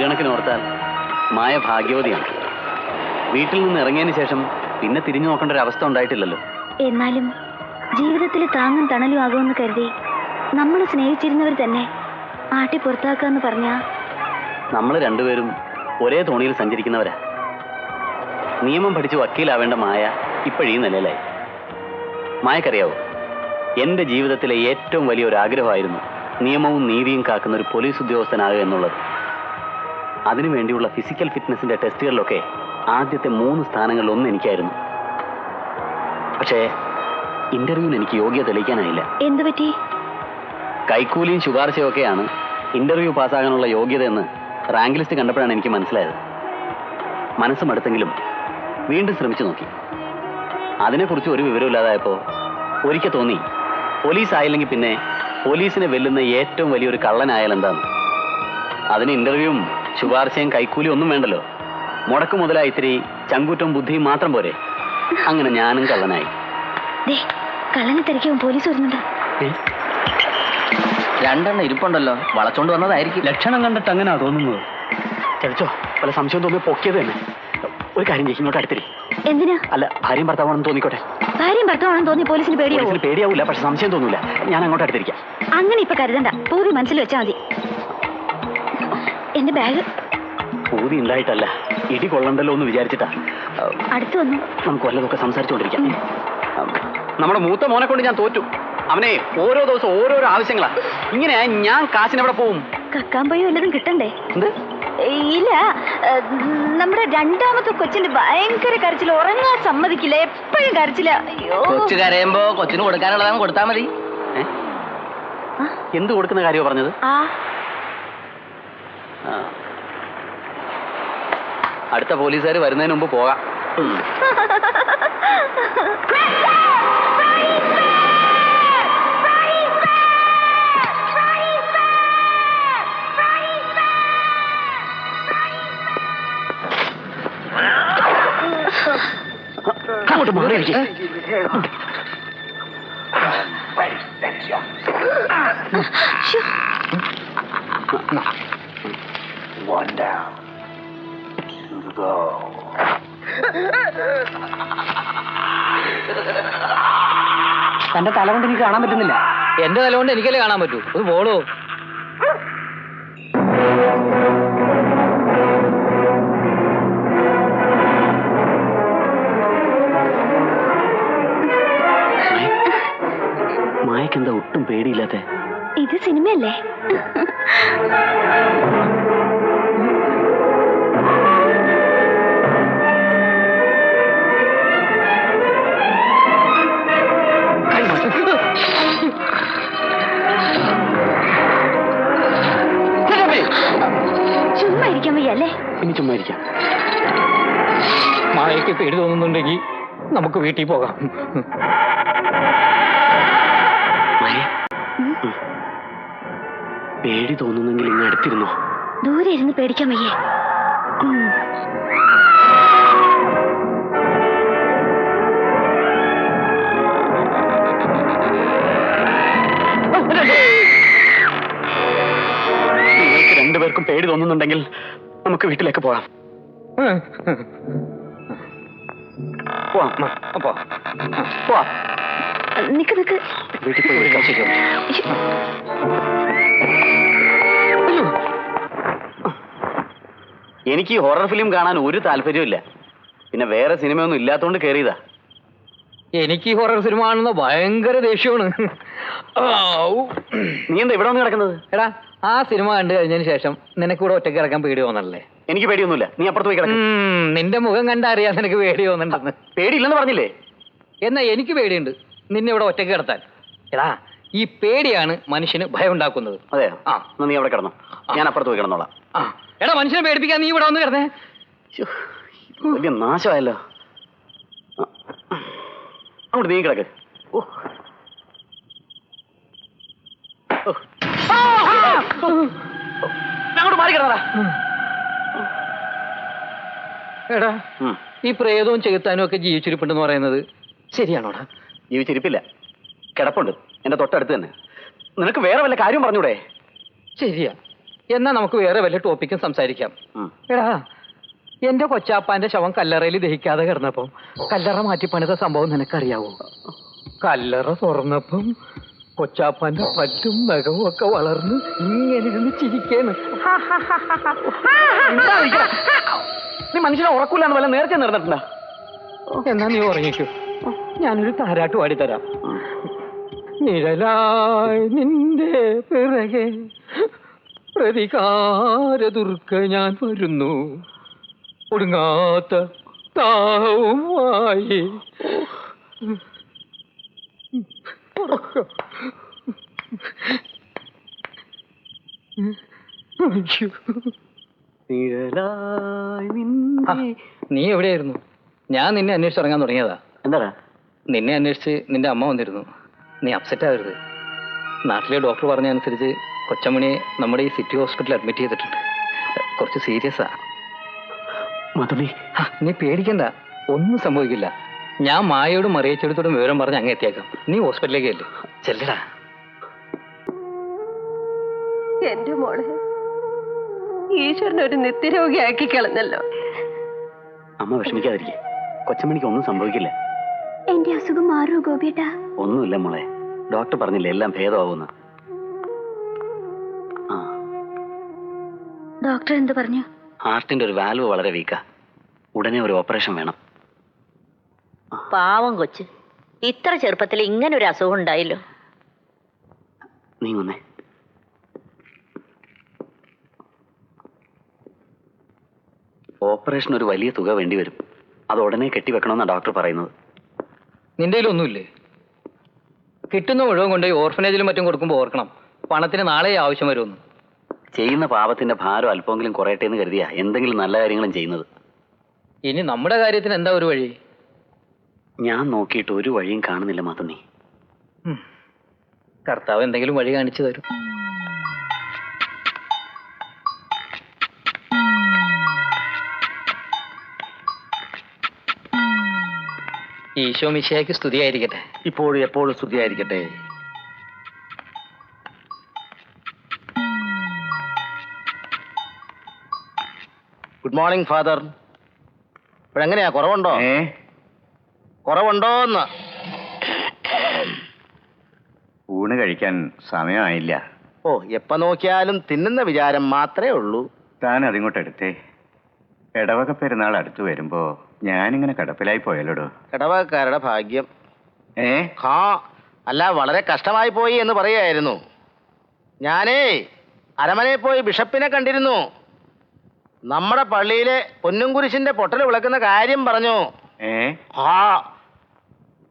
കണക്കിന് ഓർത്താൽ മായ ഭാഗ്യവതിയാണ്. വീട്ടിൽ നിന്ന് ഇറങ്ങിയതിന് ശേഷം പിന്നെ തിരിഞ്ഞു നോക്കേണ്ട ഒരു അവസ്ഥ ഉണ്ടായിട്ടില്ലല്ലോ. എന്നാലും ജീവിതത്തിൽ താങ്ങും തണലും ആകുമെന്ന് കരുതി നമ്മൾ സ്നേഹിച്ചിരുന്നവർ തന്നെ ആട്ടി പുറത്താക്കാന്ന് പറഞ്ഞാ നമ്മൾ രണ്ടുപേരും ഒരേ തോണിയിൽ സഞ്ചരിക്കുന്നവരാ. നിയമം പഠിച്ച് വക്കീലാവേണ്ട മായ ഇപ്പോഴീ നിലയിലായി. മായക്കറിയാവോ, എൻ്റെ ജീവിതത്തിലെ ഏറ്റവും വലിയൊരു ആഗ്രഹമായിരുന്നു നിയമവും നീതിയും കാക്കുന്ന ഒരു പോലീസ് ഉദ്യോഗസ്ഥനാകുക എന്നുള്ളത്. അതിനുവേണ്ടിയുള്ള ഫിസിക്കൽ ഫിറ്റ്നസിന്റെ ടെസ്റ്റുകളിലൊക്കെ ആദ്യത്തെ 3 സ്ഥാനങ്ങളിൽ ഒന്ന് എനിക്കായിരുന്നു. പക്ഷേ ഇന്റർവ്യൂവിന് എനിക്ക് യോഗ്യത തെളിയിക്കാനായില്ല. എന്തു പറ്റി? കൈക്കൂലിയും ശുപാർശയും ഒക്കെയാണ് ഇന്റർവ്യൂ പാസ്സാകാനുള്ള യോഗ്യത എന്ന് റാങ്ക് ലിസ്റ്റ് കണ്ടപ്പോഴാണ് എനിക്ക് മനസ്സിലായത്. മനസ്സ് മടുത്തെങ്കിലും വീണ്ടും ശ്രമിച്ചു നോക്കി. അതിനെക്കുറിച്ച് ഒരു വിവരമില്ലാതായപ്പോൾ ഒരിക്കൽ തോന്നി, പോലീസ് ആയില്ലെങ്കിൽ പിന്നെ പോലീസിനെ വെല്ലുന്ന ഏറ്റവും വലിയൊരു കള്ളനായാൽ എന്താണ്? അതിന് ഇന്റർവ്യൂവും ശുപാർശയും കൈക്കൂലിയും ഒന്നും വേണ്ടല്ലോ. മുടക്ക് മുതലായി ഇത്തിരി ചങ്കൂറ്റവും ബുദ്ധിയും മാത്രം പോരെ. അങ്ങനെ ഞാനും കള്ളനായി. കള്ളനെ തിരക്കും പോലീസ് വരുന്നുണ്ട്. 2 ഇരിപ്പുണ്ടല്ലോ, വളച്ചോണ്ട് വന്നതായിരിക്കും. ലക്ഷണം കണ്ടിട്ട് അങ്ങനെയാ തോന്നുന്നത്. ചതിച്ചോ? പല സംശയം തോന്നി പൊക്കിയത് തന്നെ. ഒരു കാര്യം ചെയ്യും, ഇങ്ങോട്ട് അടുത്തിരി. എന്തിനാ? അല്ല, ഭാര്യയും ഭർത്താവാണെന്ന് തോന്നിക്കോട്ടെ. ഭാര്യയും ഭർത്താവാണെന്ന് തോന്നി പോലീസിന് പേടിയാവും. പേടിയാവൂല, പക്ഷെ സംശയം തോന്നൂല. ഞാൻ അങ്ങോട്ട് അടുത്തിരിക്കാം. അങ്ങനെ ഇപ്പൊ കരുതണ്ട, പൂതി മനസ്സിൽ വെച്ചാൽ മതി. എന്റെ ബാഗ് പൂതി ഉണ്ടായിട്ടല്ല, ഇടി കൊള്ളണ്ടല്ലോ എന്ന് വിചാരിച്ചിട്ടാ. അടുത്ത് വന്നു. നമുക്ക് വല്ലതൊക്കെ സംസാരിച്ചുകൊണ്ടിരിക്കാം. നമ്മുടെ മൂത്ത മോനെ കൊണ്ട് ഞാൻ തോറ്റു. അവനെ ഓരോ ദിവസം ഓരോരോ ആവശ്യങ്ങളാ. ഇങ്ങനെ ഞാൻ കാശിനെവിടെ പോവും? കക്കാൻ പോയി വല്ലതും കിട്ടണ്ടേ? എന്ത്? ഇല്ല, നമ്മുടെ 2ാമത്തെ കൊച്ചിന്റെ ഭയങ്കര കരച്ചിൽ, ഉറങ്ങാൻ സമ്മതിക്കില്ല, എപ്പോഴും കരച്ചില്ല. അയ്യോ, കൊച്ചു കരയുമ്പോ കൊച്ചിന് കൊടുക്കാനുള്ളതാണ് കൊടുത്താൽ മതി. എന്ത് കൊടുക്കുന്ന കാര്യമോ പറഞ്ഞത്? അടുത്ത പോലീസുകാർ വരുന്നതിന് മുമ്പ് പോകാം. അങ്ങോട്ട് മാറിയിരിക്കും. One down. 2 to go. തന്റെ തല കൊണ്ട് എനിക്ക് കാണാൻ പറ്റുന്നില്ല. എന്റെ തല കൊണ്ട് എനിക്കല്ലേ കാണാൻ പറ്റൂ. അത് പോളോ. മായക്കെന്താ ഒട്ടും പേടിയില്ലാത്ത? ഇത് സിനിമയല്ലേ? ചുമ്മാ ഇരിക്കാൻ വയ്യല്ലേ? ഇനി ചുമ്മാ ഇരിക്കാം. മായയ്ക്ക് പേടി തോന്നുന്നുണ്ടെങ്കിൽ നമുക്ക് വീട്ടിൽ പോകാം. പേടി തോന്നുന്നെങ്കിൽ ഇങ്ങ് അടുത്തിരുന്നോ. ദൂരെ ഇരുന്ന് പേടിക്കാൻ വയ്യേ? നിങ്ങൾക്ക് 2 പേർക്കും പേടി തോന്നുന്നുണ്ടെങ്കിൽ നമുക്ക് വീട്ടിലേക്ക് പോകാം. നിക്ക് നിക്ക്. വീട്ടിൽ പോയി വിളിക്കാം. ശരിയോ? എനിക്ക് ഈ ഹൊറർ ഫിലിം കാണാൻ ഒരു താല്പര്യമില്ല. പിന്നെ വേറെ സിനിമയൊന്നും ഇല്ലാത്തോണ്ട് കയറിയതാ. എനിക്ക് ഹൊറർ സിനിമ കാണുന്ന ഭയങ്കര ദേഷ്യമാണ്. നീ എന്താ ഇവിടെ വന്ന് കിടക്കുന്നത്? എടാ, ആ സിനിമ കണ്ടു കഴിഞ്ഞതിന് ശേഷം നിനക്ക് ഇവിടെ ഒറ്റയ്ക്ക് കിടക്കാൻ പേടി തോന്നണല്ലേ? എനിക്ക് പേടിയൊന്നുമില്ല. നീ അപ്പുറത്ത് പോയി കിടക്കും. നിന്റെ മുഖം കണ്ടറിയാൻ നിനക്ക് പേടി തോന്നുന്നുണ്ടെന്ന്. പേടിയില്ലെന്ന് പറഞ്ഞില്ലേ? എന്നാ എനിക്ക് പേടിയുണ്ട് നിന്നെ ഇവിടെ ഒറ്റയ്ക്ക് കിടത്താൻ. എടാ, ഈ പേടിയാണ് മനുഷ്യന് ഭയം ഉണ്ടാക്കുന്നത്. അതെ. നീ അവിടെ കിടന്നോ, ഞാൻ അപ്പുറത്ത് പോയി കിടന്നോളാം. എടാ, മനുഷ്യനെ പേടിപ്പിക്കാൻ നീ ഇവിടെ വന്ന് കിടന്നേ. വലിയ നാശമായല്ലോ. അങ്ങോട്ട് നീ കിടക്ക്. അങ്ങോട്ട് മാറി കിടന്നടാ. എടാ, ഈ പ്രേതവും ചെകുത്താനും ഒക്കെ ജീവിച്ചിരിപ്പുണ്ടെന്ന് പറയുന്നത് ശരിയാണോടാ? ജീവിച്ചിരിപ്പില്ല, കിടപ്പുണ്ട് എന്റെ തൊട്ടടുത്ത് തന്നെ. നിനക്ക് വേറെ വല്ല കാര്യം പറഞ്ഞൂടെ? ശരിയാ, എന്നാ നമുക്ക് വേറെ വല്ല ടോപ്പിക്കും സംസാരിക്കാം. എടാ, എന്റെ കൊച്ചാപ്പാന്റെ ശവം കല്ലറയിൽ ദഹിക്കാതെ കിടന്നപ്പം കല്ലറ മാറ്റി പണിത സംഭവം നിനക്കറിയാവോ? കല്ലറ തുറന്നപ്പം കൊച്ചാപ്പാന്റെ പറ്റും നഖവും ഒക്കെ വളർന്ന് ഇങ്ങനെ ഇരുന്ന് ചിരിക്കേന്ന്. നീ മനുഷ്യനെ ഉറക്കൂലെന്ന് വല്ല നേരത്തെ നടന്നിട്ടുണ്ടോ? എന്നാ നീ ഉറങ്ങിക്കോ, ഞാനൊരു താരാട്ട് പാടിത്തരാം. നിഴലായി നിന്റെ പിറകെ പ്രതികാര ദുർഗ ഞാൻ വരുന്നു, ഒടുങ്ങാത്ത താവുമായി. നീ എവിടെയായിരുന്നു? ഞാൻ നിന്നെ അന്വേഷിച്ചിറങ്ങാൻ തുടങ്ങിയതാ. എന്താടാ? നിന്നെ അന്വേഷിച്ച് നിന്റെ അമ്മ വന്നിരുന്നു. നീ അപ്സെറ്റ് ആവരുത്. നാട്ടിലെ ഡോക്ടർ പറഞ്ഞ അനുസരിച്ച് കൊച്ചമണിയെ നമ്മുടെ ഈ സിറ്റി ഹോസ്പിറ്റലിൽ അഡ്മിറ്റ് ചെയ്തിട്ടുണ്ട്. കുറച്ച് സീരിയസാ. മധുമി, നീ പേടിക്കണ്ട, ഒന്നും സംഭവിക്കില്ല. ഞാൻ മായയോടും മറിയച്ചെടുത്തോടും വിവരം പറഞ്ഞ് അങ്ങ് എത്തിയേക്കാം. നീ ഹോസ്പിറ്റലിലേക്ക് അല്ലേ, ചെല്ലടാ. എന്റെ മോളെ ഈശ്വരൻ ഒരു നിത്യരോഗിയാക്കി കളഞ്ഞല്ലോ. അമ്മ വിഷമിക്കാതിരിക്കെ, കൊച്ചമണിക്ക് ഒന്നും സംഭവിക്കില്ല. എന്റെ അസുഖം മാറുമോ ഗോപിയേട്ടാ? ഒന്നുമില്ല മോളെ, ഡോക്ടർ പറഞ്ഞില്ലേ എല്ലാം ഭേദമാവുന്ന. ഡോക്ടർ എന്ത് പറഞ്ഞു? ഹാർട്ടിന്റെ ഒരു വാൽവ് വളരെ വീക്കാ, ഉടനെ ഒരു ഓപ്പറേഷൻ വേണം. പാവം കൊച്ച്, ഇത്ര ചെറുപ്പത്തിൽ ഇങ്ങനെ ഒരു അസുഖം ഉണ്ടായില്ലോ. നീങ്ങുന്നേ. ഓപ്പറേഷൻ ഒരു വലിയ തുക വേണ്ടി വരും. അത് ഉടനെ കെട്ടിവെക്കണമെന്നാണ് ഡോക്ടർ പറയുന്നത്. നിന്റെ കയ്യിലൊന്നുമില്ലേ? കിട്ടുന്ന മുഴുവൻ കൊണ്ടുപോയി ഓർഫനേജിലും മറ്റും കൊടുക്കുമ്പോൾ ഓർക്കണം, പണത്തിന് നാളെ ആവശ്യം വരുമെന്ന്. ചെയ്യുന്ന പാപത്തിന്റെ ഭാരം അല്പമെങ്കിലും കുറയട്ടെ എന്ന് കരുതിയാ എന്തെങ്കിലും നല്ല കാര്യങ്ങളും ചെയ്യുന്നത്. ഇനി നമ്മുടെ കാര്യത്തിന് എന്താ ഒരു വഴി? ഞാൻ നോക്കിയിട്ട് ഒരു വഴിയും കാണുന്നില്ല മാതുണ്ണി. കർത്താവ് എന്തെങ്കിലും വഴി കാണിച്ചു തരും. ഈശോ മിശിഹായ്ക്ക് സ്തുതിയായിരിക്കട്ടെ. ഇപ്പോഴും എപ്പോഴും സ്തുതിയായിരിക്കട്ടെ. Good morning father. ഇപ്പോഴെങ്ങനെയാ, കുറവുണ്ടോ? കുറവുണ്ടോന്ന്? ഊണ് കഴിക്കാൻ സമയമായില്ല. ഓ, എപ്പോ നോക്കിയാലും തിന്നുന്ന വിചാരം മാത്രമേ ഉള്ളൂ. താൻ അതിങ്ങോട്ട് എടുത്തേ. ഇടവക പെരുന്നാൾ അടുത്ത് വരുമ്പോ ഞാനിങ്ങനെ കിടപ്പിലായി പോയല്ലോടോ. ഇടവകക്കാരുടെ ഭാഗ്യം. അല്ല, വളരെ കഷ്ടമായി പോയി എന്ന് പറയായിരുന്നു. ഞാനേ അരമനയിൽ പോയി ബിഷപ്പിനെ കണ്ടിരുന്നു. നമ്മുടെ പള്ളിയിലെ പൊന്നുംകുരിശിന്റെ പൊട്ടൽ വിളക്കുന്ന കാര്യം പറഞ്ഞു.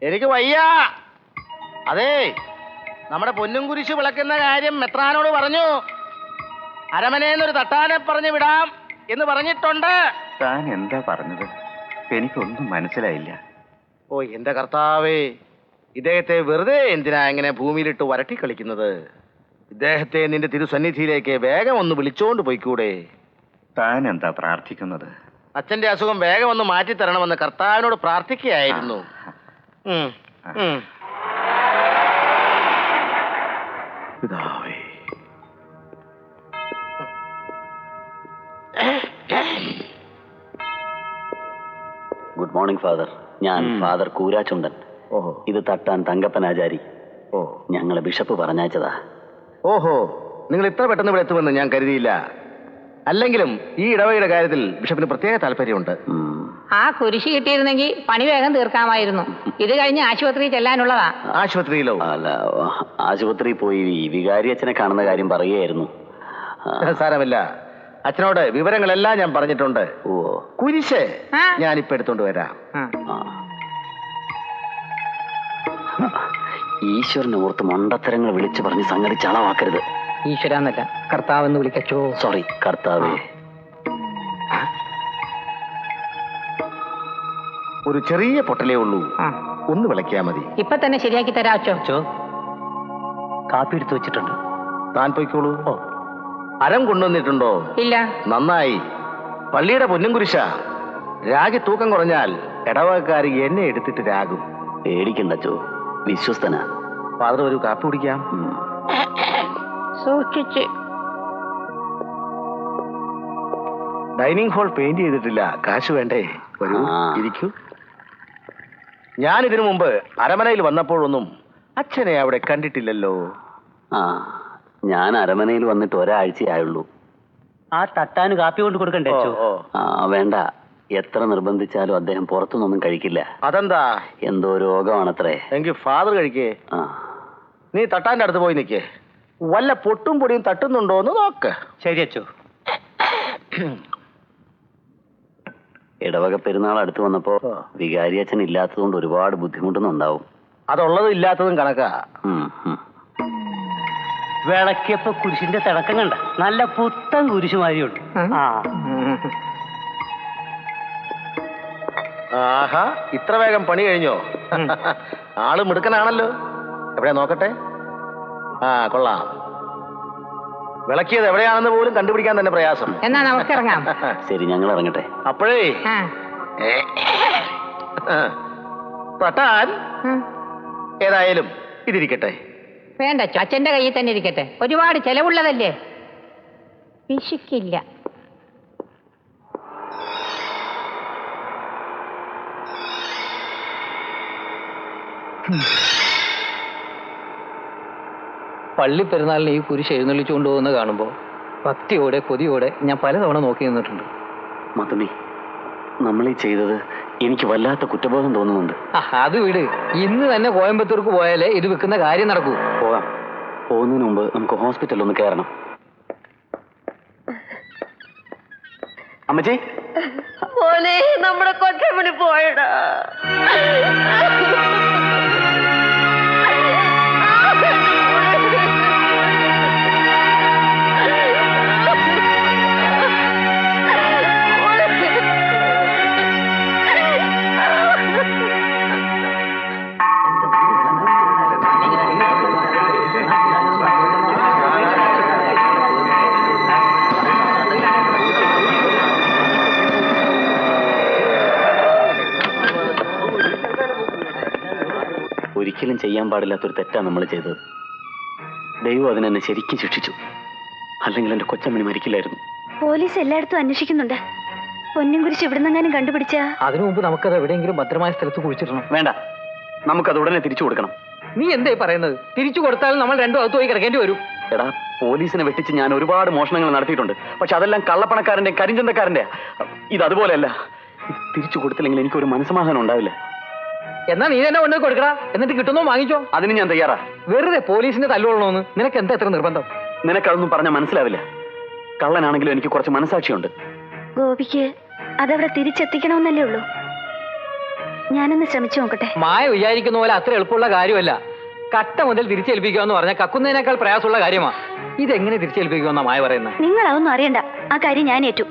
എനിക്ക് വയ്യ. അതെ, നമ്മുടെ പൊന്നുംകുരിശ് വിളക്കുന്ന കാര്യം മെത്രാനോട് പറഞ്ഞു. അരമനേന്നൊരു തട്ടാനെ പറഞ്ഞു വിടാം എന്ന് പറഞ്ഞിട്ടുണ്ട്. താൻ എന്താ പറഞ്ഞത്? എനിക്കൊന്നും മനസ്സിലായില്ല. ഓ എന്റെ കർത്താവേ, ഇദ്ദേഹത്തെ വെറുതെ എന്തിനാ ഇങ്ങനെ ഭൂമിയിലിട്ട് വരട്ടി കളിക്കുന്നത്? ഇദ്ദേഹത്തെ നിന്റെ തിരുസന്നിധിയിലേക്ക് വേഗം ഒന്ന് വിളിച്ചോണ്ട് പോയിക്കൂടെ? താൻ എന്താ പ്രാർത്ഥിക്കുന്നത്? അച്ഛന്റെ അസുഖം വേഗം ഒന്ന് മാറ്റിത്തരണമെന്ന് കർത്താവിനോട് പ്രാർത്ഥിക്കുകയായിരുന്നു. പിതാവേ, ഗുഡ് മോർണിംഗ് ഫാദർ. ഞാൻ ഫാദർ കൂരാച്ചുണ്ടൻ. ഓഹോ, ഇത് തട്ടാൻ തങ്കപ്പനാചാരി. ഓ, ഞങ്ങളെ ബിഷപ്പ് പറഞ്ഞയച്ചതാ. ഓഹോ, നിങ്ങൾ ഇത്ര പെട്ടെന്ന് ഇവിടെ എത്തുമെന്ന് ഞാൻ കരുതിയില്ല. അല്ലെങ്കിലും ഈ ഇടവകയുടെ കാര്യത്തിൽ ബിഷപ്പിന് പ്രത്യേക താല്പര്യമുണ്ട്. ആ കുരിശ് കിട്ടിയിരുന്നെങ്കിൽ പണി വേഗം തീർക്കാമായിരുന്നു. ഇത് കഴിഞ്ഞ് ആശുപത്രിയിൽ ചെല്ലാനുള്ളതാ. ആശുപത്രിയിലോ? അല്ല, ആശുപത്രിയിൽ പോയി വികാരി അച്ഛനെ കാണുന്ന കാര്യം പറയുകയായിരുന്നു. സാരമില്ല, അച്ഛനോട് വിവരങ്ങളെല്ലാം ഞാൻ പറഞ്ഞിട്ടുണ്ട്. ഓ, കുരിശ് ഞാനിപ്പോ എടുത്തോണ്ട് വരാം. ഈശ്വരനെ ഓർത്ത് മണ്ടത്തരങ്ങൾ വിളിച്ചു പറഞ്ഞ് സംഗതി ചളവാക്കരുത്. ഈശ്വരാന്നല്ല, കർത്താവെന്ന് വിളിക്കച്ചോ. സോറി കർത്താവേ. ഒരു ചെറിയ പൊട്ടലേ ഉള്ളൂ, ഒന്ന് വിളക്കിയാ മതി. ഇപ്പൊ തന്നെ ശരിയാക്കി തരാച്ചോ. കാപ്പി എടുത്തു വെച്ചിട്ടുണ്ട്, താൻ പോയിക്കോളൂ. അരം കൊണ്ടുവന്നിട്ടുണ്ടോ? ഇല്ല. നന്നായി. പള്ളിയുടെ പൊന്നും കുരിശ. രാഗി തൂക്കം കുറഞ്ഞാൽ ഇടവകക്കാർ എന്നെ എടുത്തിട്ട് രാഗും. പേടിക്കണ്ടച്ചോ, വിശ്വസ്തനാ. ഫാദർ ഒരു കാപ്പി കുടിക്കാം. സൂക്ഷിച്ച്. ഡൈനിങ് ഹാൾ പെയിന്റ് ചെയ്തിട്ടില്ല, കാശ് വേണ്ടേ? വരൂ, ആ. ഇരിക്കൂ. ഞാൻ ഇതിനു മുമ്പ് അരമനയിൽ വന്നപ്പോഴൊന്നും അച്ഛനെ അവിടെ കണ്ടിട്ടില്ലല്ലോ. ആ, ഞാൻ അരമനയിൽ വന്നിട്ട് ഒരാഴ്ചയായുള്ളൂ. ആ തട്ടാന് കാപ്പി കൊണ്ട് കൊടുക്കണ്ടേ അച്ചു? ഓ, ആ, വേണ്ട. എത്ര നിർബന്ധിച്ചാലും അദ്ദേഹം പുറത്തുനിന്നൊന്നും കഴിക്കില്ല. അതെന്താ? എന്തോ രോഗമാണത്രേ. എങ്കിൽ ഫാദർ കഴിക്കേ. ആ, നീ തട്ടാന്റെ അടുത്ത് പോയി നിൽക്കേ. വല്ല പൊട്ടും പൊടിയും തട്ടുന്നുണ്ടോ എന്ന് നോക്ക്. ശരി അച്ചു. ഇടവക പെരുന്നാൾ അടുത്ത് വന്നപ്പോ വികാരി അച്ഛൻ ഇല്ലാത്തതുകൊണ്ട് ഒരുപാട് ബുദ്ധിമുട്ടൊന്നുണ്ടാവും. അതുള്ളതും ഇല്ലാത്തതും കണക്കാ. വിളക്കിയപ്പോ കുരിശിന്റെ തിളക്കം കണ്ട നല്ല പുത്തൻ കുരിശുമാരിയുണ്ട്. ആ ആഹാ, ഇത്ര വേഗം പണി കഴിഞ്ഞോ? ആള് മിടുക്കനാണല്ലോ. എവിടെ നോക്കട്ടെ. ആ, കൊള്ളാം. വിളക്കിയത് എവിടെയാണെന്ന് പോലും കണ്ടുപിടിക്കാൻ തന്നെ പ്രയാസം. എന്നാ നമുക്ക് ഇറങ്ങാം. ശരി, ഞങ്ങൾ ഇറങ്ങട്ടെ. അപ്പോഴേ ആ. തട്ടാൻ ഏതായാലും ഇതിരിക്കട്ടെ. വേണ്ട അച്ചു, അച്ഛന്റെ കയ്യിൽ തന്നെ ഇരിക്കട്ടെ. ഒരുപാട് ചെലവുള്ളതല്ലേ, പിശുക്കില്ല. പള്ളി പെരുന്നാളിന് ഈ കുരിശ് എഴുന്നള്ളിച്ചു കൊണ്ടുപോകുന്നത് കാണുമ്പോൾ ഭക്തിയോടെ കൊതിയോടെ ഞാൻ പലതവണ നോക്കി നിന്നിട്ടുണ്ട്. മത്തുണ്ണി, നമ്മളീ ചെയ്തത് എനിക്ക് വല്ലാത്ത കുറ്റബോധം തോന്നുന്നുണ്ട്. അത് വിട്. ഇന്ന് തന്നെ കോയമ്പത്തൂർക്ക് പോയാലേ ഇത് വിൽക്കുന്ന കാര്യം നടക്കൂ. പോകാം. പോകുന്നതിന് മുമ്പ് നമുക്ക് ഹോസ്പിറ്റലിൽ ഒന്ന് കയറണം. അമ്മച്ചി, മോനെ, നമ്മുടെ കൊച്ചമണി പോയടാ. ഒരിക്കലും ചെയ്യാൻ പാടില്ലാത്തൊരു തെറ്റാണ് നമ്മൾ ചെയ്തത്. ദൈവം അതിനെന്നെ ശരിക്കും ശിക്ഷിച്ചു. അല്ലെങ്കിൽ എന്റെ കൊച്ചമ്മണി മരിക്കില്ലായിരുന്നു. പോലീസ് എല്ലായിടത്തും അന്വേഷിക്കുന്നുണ്ട്. പൊന്നും കുരിശ് ഇവിടുന്നെങ്ങാനും കണ്ടുപിടിച്ചാ അതിനു മുമ്പ് നമുക്കത് എവിടെയെങ്കിലും ഭദ്രമായ സ്ഥലത്ത് കുഴിച്ചിടണം. വേണ്ട, നമുക്കത് ഉടനെ തിരിച്ചു കൊടുക്കണം. നീ എന്തായി പറയുന്നത്? തിരിച്ചു കൊടുത്താലും നമ്മൾ രണ്ടും അകത്ത് പോയി കിടക്കേണ്ടി വരും. എടാ, പോലീസിനെ വെട്ടിച്ച് ഞാൻ ഒരുപാട് മോഷണങ്ങൾ നടത്തിയിട്ടുണ്ട്. പക്ഷെ അതെല്ലാം കള്ളപ്പണക്കാരന്റെ കരിഞ്ചന്തക്കാരന്റെ. ഇത് അതുപോലെയല്ല. ഇത് തിരിച്ചു കൊടുത്തില്ലെങ്കിൽ എനിക്കൊരു മനസ്സമാധാനം ഉണ്ടാവില്ല. എന്നാ നീ തന്നെ കൊണ്ട് കൊടുക്കടാ, എന്നിട്ട് കിട്ടുന്നോ വാങ്ങിച്ചോ. അതിന് ഞാൻ തയ്യാറാ. വെറുതെ പോലീസിന്റെ തല്ലുകൊള്ളണമെന്ന് നിനക്ക് എന്താ എത്ര നിർബന്ധം? നിനക്കതൊന്നും പറഞ്ഞാൽ മനസ്സിലാവില്ല. കള്ളനാണെങ്കിലും എനിക്ക് കുറച്ച് മനസാക്ഷിയുണ്ട്. ഗോപിക്ക് അതവിടെ തിരിച്ചെത്തിക്കണമെന്നല്ലേ ഉള്ളൂ. ഞാനൊന്ന് ശ്രമിച്ചു നോക്കട്ടെ. മായ വിചാരിക്കുന്ന പോലെ അത്ര എളുപ്പമുള്ള കാര്യമല്ല. കട്ട മുതൽ തിരിച്ചേൽപ്പിക്കുക എന്ന് പറഞ്ഞാൽ കക്കുന്നതിനേക്കാൾ പ്രയാസമുള്ള കാര്യമാ. ഇതെങ്ങനെ തിരിച്ചേൽപ്പിക്കുമെന്നാ മായ പറയുന്നത്? നിങ്ങൾ അതൊന്നും അറിയണ്ട. ആ കാര്യം ഞാൻ ഏറ്റു.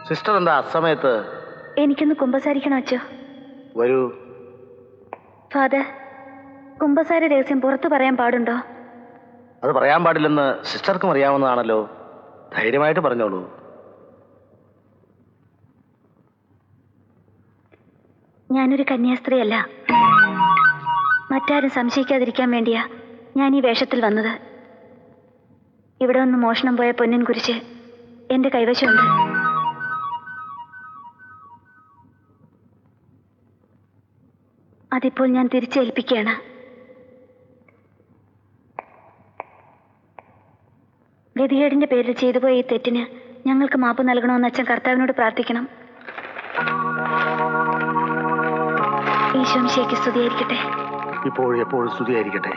സിസ്റ്റർ എന്താ അസമയത്ത്? എനിക്കൊന്ന് കുമ്പസാരിക്കണം അച്ചോ. വരൂ. ഫാദർ, കുമ്പസാര രഹസ്യം പുറത്തു പറയാൻ പാടുണ്ടോ? അത് പറയാൻ പാടില്ലെന്ന് സിസ്റ്റർക്കും അറിയാവുന്നതാണല്ലോ. ധൈര്യമായിട്ട് പറഞ്ഞോളൂ. ഞാനൊരു കന്യാസ്ത്രീയല്ല. മറ്റാരും സംശയിക്കാതിരിക്കാൻ വേണ്ടിയാ ഞാൻ ഈ വേഷത്തിൽ വന്നത്. ഇവിടെ ഒന്ന് മോഷണം പോയ പൊന്നിൻ കുരിശ് എന്റെ കൈവശമുണ്ട്. അതിപ്പോൾ ഞാൻ തിരിച്ചേൽപ്പിക്കുകയാണ്. ഗതികേടിന്റെ പേരിൽ ചെയ്തു പോയ ഈ തെറ്റിന് ഞങ്ങൾക്ക് മാപ്പ് നൽകണമെന്ന് അച്ഛൻ കർത്താവിനോട് പ്രാർത്ഥിക്കണം. ഈശോ മിശിഹായ്ക്ക് സ്തുതിയായിരിക്കട്ടെ. ഇപ്പോഴും എപ്പോഴും സ്തുതിയായിരിക്കട്ടെ.